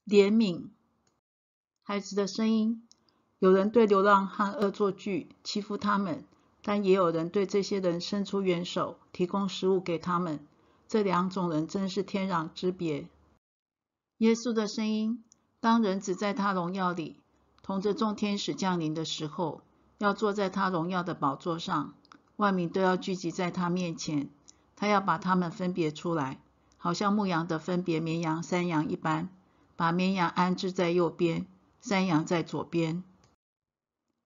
怜悯。孩子的声音。有人对流浪和恶作剧，欺负他们，但也有人对这些人伸出援手，提供食物给他们。这两种人真是天壤之别。耶稣的声音。当人子在他荣耀里，同着众天使降临的时候，要坐在他荣耀的宝座上，万民都要聚集在他面前，他要把他们分别出来，好像牧羊的分别绵羊山羊一般，把绵羊安置在右边，山羊在左边。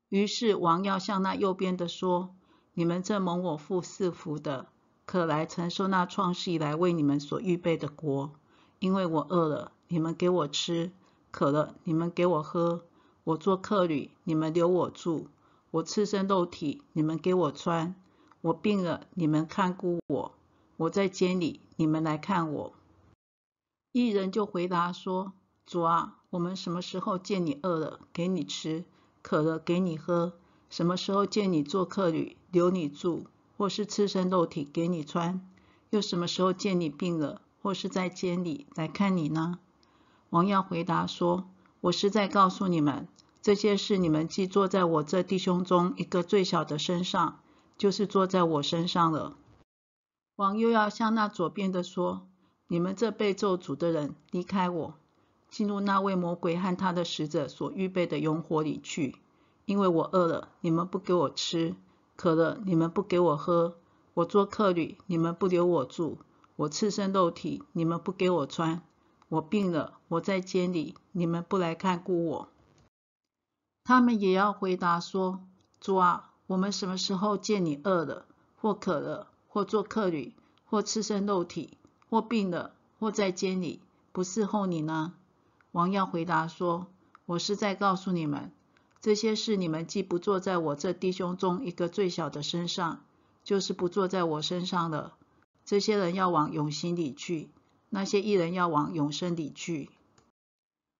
于是王要向那右边的说：你们这蒙我父赐福的，可来承受那创世以来为你们所预备的国。因为我饿了，你们给我吃；渴了，你们给我喝；我做客旅，你们留我住；我赤身露体，你们给我穿；我病了，你们看顾我；我在监里，你们来看我。义人就回答说：主啊，我们什么时候见你饿了，给你吃；渴了，给你喝？什么时候见你做客旅，留你住，或是赤身露体，给你穿？又什么时候见你病了，或是在监里来看你呢？王要回答说：我实在告诉你们，这些事你们既做在我这弟兄中一个最小的身上，就是做在我身上了。王又要向那左边的说：你们这被咒诅的人，离开我，进入那位魔鬼和他的使者所预备的永火里去。因为我饿了，你们不给我吃；渴了，你们不给我喝；我做客旅，你们不留我住；我赤身露体，你们不给我穿；我病了，我在监里，你们不来看顾我。他们也要回答说：主啊，我们什么时候见你饿了，或渴了，或做客旅，或赤身露体，或病了，或在监里，不伺候你呢？王要回答说：我是在告诉你们，这些事你们既不做在我这弟兄中一个最小的身上，就是不做在我身上了。这些人要往永刑里去，那些义人要往永生里去。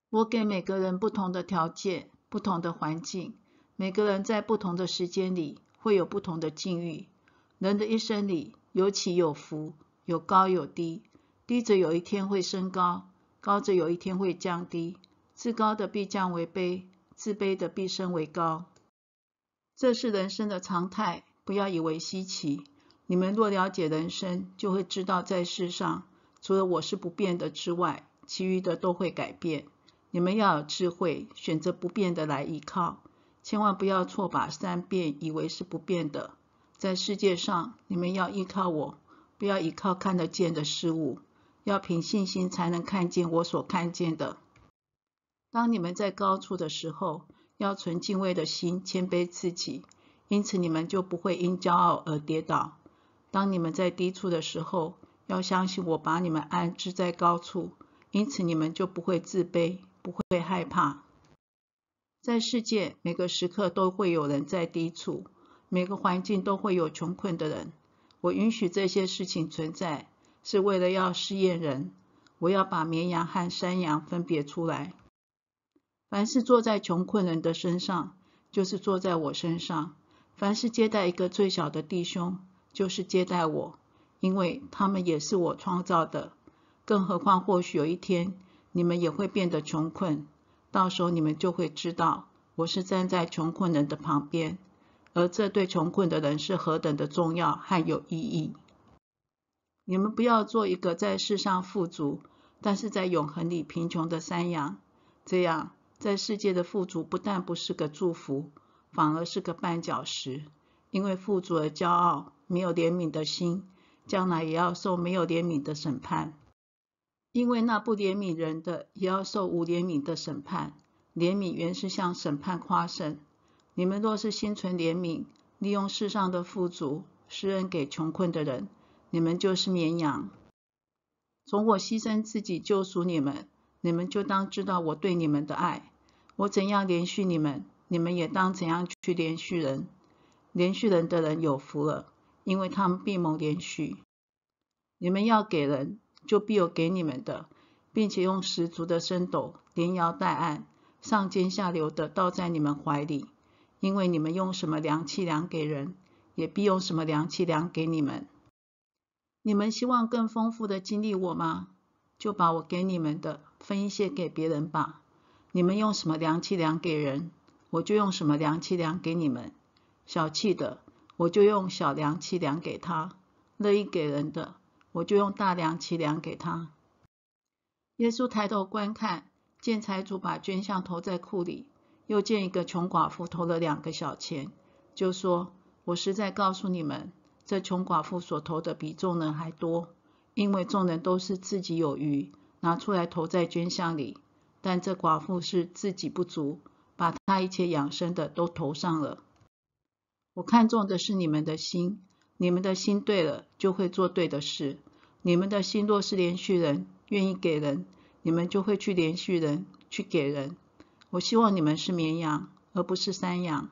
我给每个人不同的条件，不同的环境，每个人在不同的时间里会有不同的境遇。人的一生里有起有伏，有高有低，低者有一天会升高，高者有一天会降低。自高的必降为卑，自卑的必升为高。这是人生的常态，不要以为稀奇。你们若了解人生，就会知道在世上，除了我是不变的之外，其余的都会改变。你们要有智慧，选择不变的来依靠，千万不要错把三变以为是不变的。在世界上，你们要依靠我，不要依靠看得见的事物，要凭信心才能看见我所看见的。当你们在高处的时候，要存敬畏的心，谦卑自己，因此你们就不会因骄傲而跌倒。当你们在低处的时候，要相信我把你们安置在高处，因此你们就不会自卑，不会害怕。在世界，每个时刻都会有人在低处，每个环境都会有穷困的人。我允许这些事情存在，是为了要试验人。我要把绵羊和山羊分别出来。凡是坐在穷困人的身上，就是坐在我身上；凡是接待一个最小的弟兄，就是接待我，因为他们也是我创造的。更何况或许有一天，你们也会变得穷困，到时候你们就会知道，我是站在穷困人的旁边，而这对穷困的人是何等的重要和有意义。你们不要做一个在世上富足，但是在永恒里贫穷的山羊，这样在世界的富足不但不是个祝福，反而是个绊脚石。因为富足而骄傲，没有怜悯的心，将来也要受没有怜悯的审判。因为那不怜悯人的，也要受无怜悯的审判。怜悯原是向审判夸胜。你们若是心存怜悯，利用世上的富足施恩给穷困的人，你们就是绵羊。从我牺牲自己救赎你们，你们就当知道我对你们的爱。我怎样连续你们，你们也当怎样去连续人。连续人的人有福了，因为他们必蒙连续。你们要给人，就必有给你们的，并且用十足的升斗，连摇带按，上尖下流的倒在你们怀里。因为你们用什么量器量给人，也必用什么量器量给你们。你们希望更丰富的经历我吗？就把我给你们的分一些给别人吧。你们用什么量器量给人，我就用什么量器量给你们。小气的，我就用小量器量给他；乐意给人的，我就用大量器量给他。”耶稣抬头观看，见财主把捐项投在库里，又见一个穷寡妇投了2个小钱，就说：“我实在告诉你们，这穷寡妇所投的比众人还多，因为众人都是自己有余，拿出来投在捐项里，但这寡妇是自己不足，把她一切养生的都投上了。我看重的是你们的心，你们的心对了，就会做对的事。你们的心若是连续人，愿意给人，你们就会去连续人，去给人。我希望你们是绵羊，而不是山羊。